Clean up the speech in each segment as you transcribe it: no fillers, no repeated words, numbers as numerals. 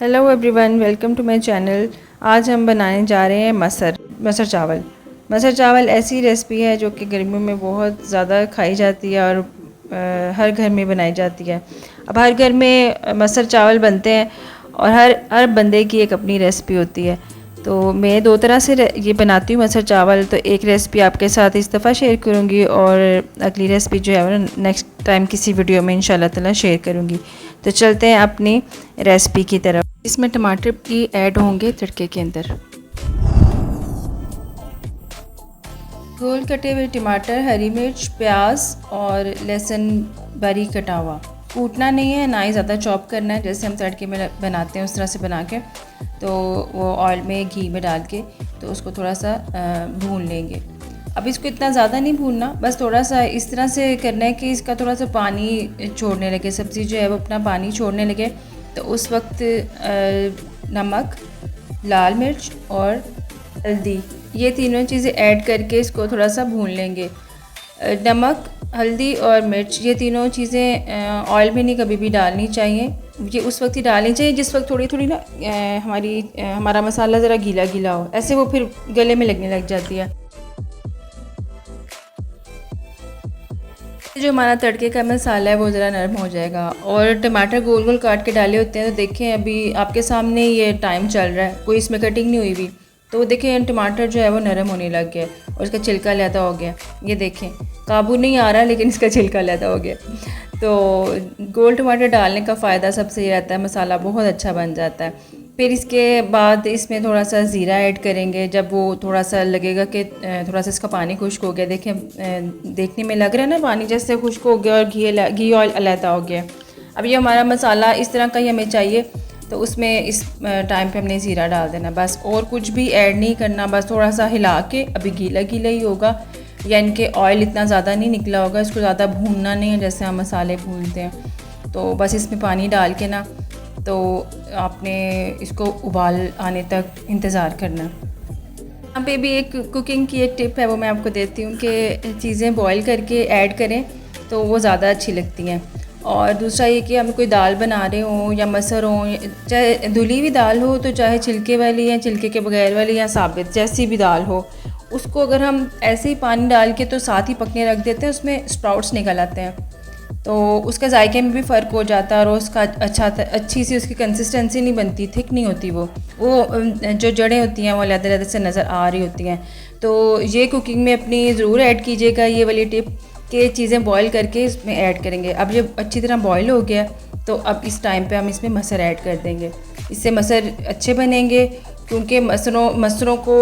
Hello everyone, welcome to my channel. आज हम बनाने जा रहे हैं मसर चावल। मसर चावल ऐसी रेसिपी है जो कि गर्मियों में बहुत ज़्यादा खाई जाती है और हर घर में बनाई जाती है। अब हर घर में मसर चावल बनते हैं और हर बंदे की एक अपनी रेसिपी होती है। तो मैं दो तरह से ये बनाती हूँ मसर चावल। तो एक रेसिपी आपके साथ इस दफ़ा शेयर करूँगी और अगली रेसिपी जो है वो नेक्स्ट टाइम किसी वीडियो में इंशाल्लाह ताला शेयर करूँगी। तो चलते हैं अपनी रेसिपी की तरफ। इसमें टमाटर भी ऐड होंगे तड़के के अंदर। गोल कटे हुए टमाटर, हरी मिर्च, प्याज और लहसुन बारीक कटा हुआ। कूटना नहीं है, ना ही ज़्यादा चॉप करना है, जैसे हम तड़के में बनाते हैं उस तरह से बना के। तो वो ऑयल में घी में डाल के तो उसको थोड़ा सा भून लेंगे। अब इसको इतना ज़्यादा नहीं भूनना, बस थोड़ा सा इस तरह से करना है कि इसका थोड़ा सा पानी छोड़ने लगे, सब्ज़ी जो है वो अपना पानी छोड़ने लगे। तो उस वक्त नमक, लाल मिर्च और हल्दी, ये तीनों चीज़ें ऐड करके इसको थोड़ा सा भून लेंगे। नमक, हल्दी और मिर्च, ये तीनों चीज़ें ऑयल में नहीं कभी भी डालनी चाहिए। ये उस वक्त ही डालनी चाहिए जिस वक्त थोड़ी थोड़ी ना हमारा मसाला ज़रा गीला गीला हो, ऐसे वो फिर गले में लगने लग जाती है। जो हमारा तड़के का मसाला है वो ज़रा नरम हो जाएगा। और टमाटर गोल गोल काट के डाले होते हैं। तो देखें अभी आपके सामने ये टाइम चल रहा है, कोई इसमें कटिंग नहीं हुई हुई। तो देखें टमाटर जो है वो नरम होने लग गया और इसका छिलका लहदा हो गया। ये देखें काबू नहीं आ रहा लेकिन इसका छिलका लहदा हो गया। तो गोल टमाटर डालने का फ़ायदा सबसे ये रहता है, मसाला बहुत अच्छा बन जाता है। फिर इसके बाद इसमें थोड़ा सा ज़ीरा ऐड करेंगे। जब वो थोड़ा सा लगेगा कि थोड़ा सा इसका पानी खुश्क हो गया, देखें देखने में लग रहा है ना पानी जैसे खुश्क हो गया और घी ऑयल अलहदा हो गया। अब ये हमारा मसाला इस तरह का ही हमें चाहिए। तो उसमें इस टाइम पे हमने ज़ीरा डाल देना बस, और कुछ भी ऐड नहीं करना। बस थोड़ा सा हिला के, अभी गीला गीला ही होगा, यानी कि ऑयल इतना ज़्यादा नहीं निकला होगा। इसको ज़्यादा भूनना नहीं है जैसे हम मसाले भूनते हैं। तो बस इसमें पानी डाल के ना तो आपने इसको उबाल आने तक इंतज़ार करना। यहाँ पे भी एक कुकिंग की एक टिप है, वो मैं आपको देती हूँ कि चीज़ें बॉईल करके ऐड करें तो वो ज़्यादा अच्छी लगती हैं। और दूसरा ये कि हम कोई दाल बना रहे हों या मसर हों, चाहे धुली हुई दाल हो तो चाहे छिलके वाली या छिलके के बगैर वाली या साबित जैसी भी दाल हो, उसको अगर हम ऐसे ही पानी डाल के तो साथ ही पकने रख देते हैं, उसमें स्प्राउट्स निकल आते हैं। तो उसका जायके में भी फ़र्क हो जाता है और उसका अच्छी सी उसकी कंसिस्टेंसी नहीं बनती, थिक नहीं होती। वो जो जड़ें होती हैं वो अलग-अलग से नज़र आ रही होती हैं। तो ये कुकिंग में अपनी ज़रूर ऐड कीजिएगा ये वाली टिप कि चीज़ें बॉईल करके इसमें ऐड करेंगे। अब ये अच्छी तरह बॉईल हो गया तो अब इस टाइम पे हम इसमें मसर ऐड कर देंगे। इससे मसर अच्छे बनेंगे, क्योंकि मसरों को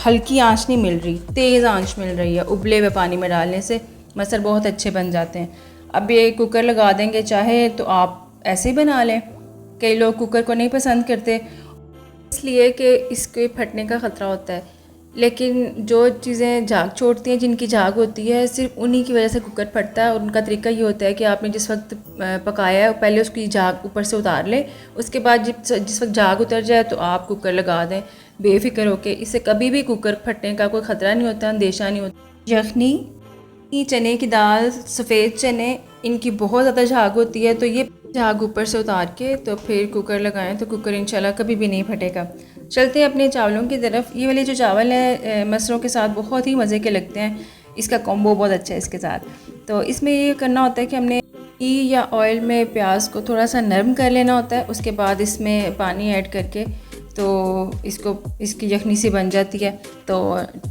हल्की आंच नहीं मिल रही, तेज़ आंच मिल रही है। उबले हुए पानी में डालने से मसर बहुत अच्छे बन जाते हैं। अब ये कुकर लगा देंगे, चाहे तो आप ऐसे ही बना लें। कई लोग कुकर को नहीं पसंद करते इसलिए कि इसके फटने का ख़तरा होता है, लेकिन जो चीज़ें झाग छोड़ती हैं, जिनकी झाग होती है, सिर्फ उन्हीं की वजह से कुकर फटता है। और उनका तरीका ये होता है कि आपने जिस वक्त पकाया है पहले उसकी झाग ऊपर से उतार लें, उसके बाद जिस वक्त झाग उतर जाए तो आप कुकर लगा दें बेफिक्र होके। इससे कभी भी कुकर फटने का कोई ख़तरा नहीं होता, अंदेशा नहीं होता। यखनी, चने की दाल, सफ़ेद चने, इनकी बहुत ज़्यादा झाग होती है, तो ये झाग ऊपर से उतार के तो फिर कुकर लगाएं तो कुकर इंशाल्लाह कभी भी नहीं फटेगा। चलते हैं अपने चावलों की तरफ। ये वाले जो चावल हैं मसरों के साथ बहुत ही मज़े के लगते हैं, इसका कॉम्बो बहुत अच्छा है इसके साथ। तो इसमें ये करना होता है कि हमने घी या ऑयल में प्याज को थोड़ा सा नरम कर लेना होता है। उसके बाद इसमें पानी ऐड करके तो इसकी यखनी सी बन जाती है। तो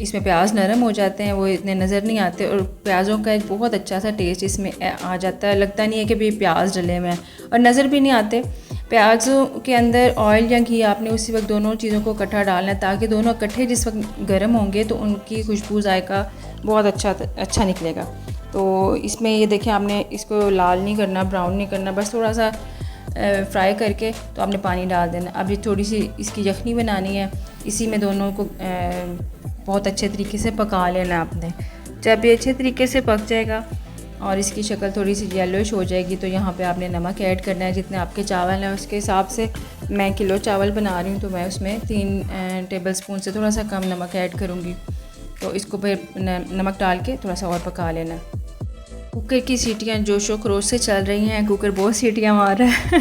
इसमें प्याज नरम हो जाते हैं, वो इतने नज़र नहीं आते और प्याज़ों का एक बहुत अच्छा सा टेस्ट इसमें आ जाता है। लगता नहीं है कि भी प्याज डले हुए हैं और नज़र भी नहीं आते। प्याज़ों के अंदर ऑयल या घी आपने उसी वक्त दोनों चीज़ों को इकट्ठा डालना है, ताकि दोनों इकट्ठे जिस वक्त गर्म होंगे तो उनकी खुशबू जायका बहुत अच्छा निकलेगा। तो इसमें ये देखें, आपने इसको लाल नहीं करना, ब्राउन नहीं करना, बस थोड़ा सा फ्राई करके तो आपने पानी डाल देना। अब ये थोड़ी सी इसकी यखनी बनानी है, इसी में दोनों को बहुत अच्छे तरीके से पका लेना आपने। जब ये अच्छे तरीके से पक जाएगा और इसकी शक्ल थोड़ी सी येलोइश हो जाएगी तो यहाँ पे आपने नमक ऐड करना है। जितने आपके चावल हैं उसके हिसाब से, मैं किलो चावल बना रही हूँ तो मैं उसमें 3 टेबलस्पून से थोड़ा सा कम नमक ऐड करूँगी। तो इसको फिर नमक डाल के थोड़ा सा और पका लेना। कुकर की सीटियाँ जोशो खरोश से चल रही हैं, कुकर बहुत सीटियाँ मार रहा है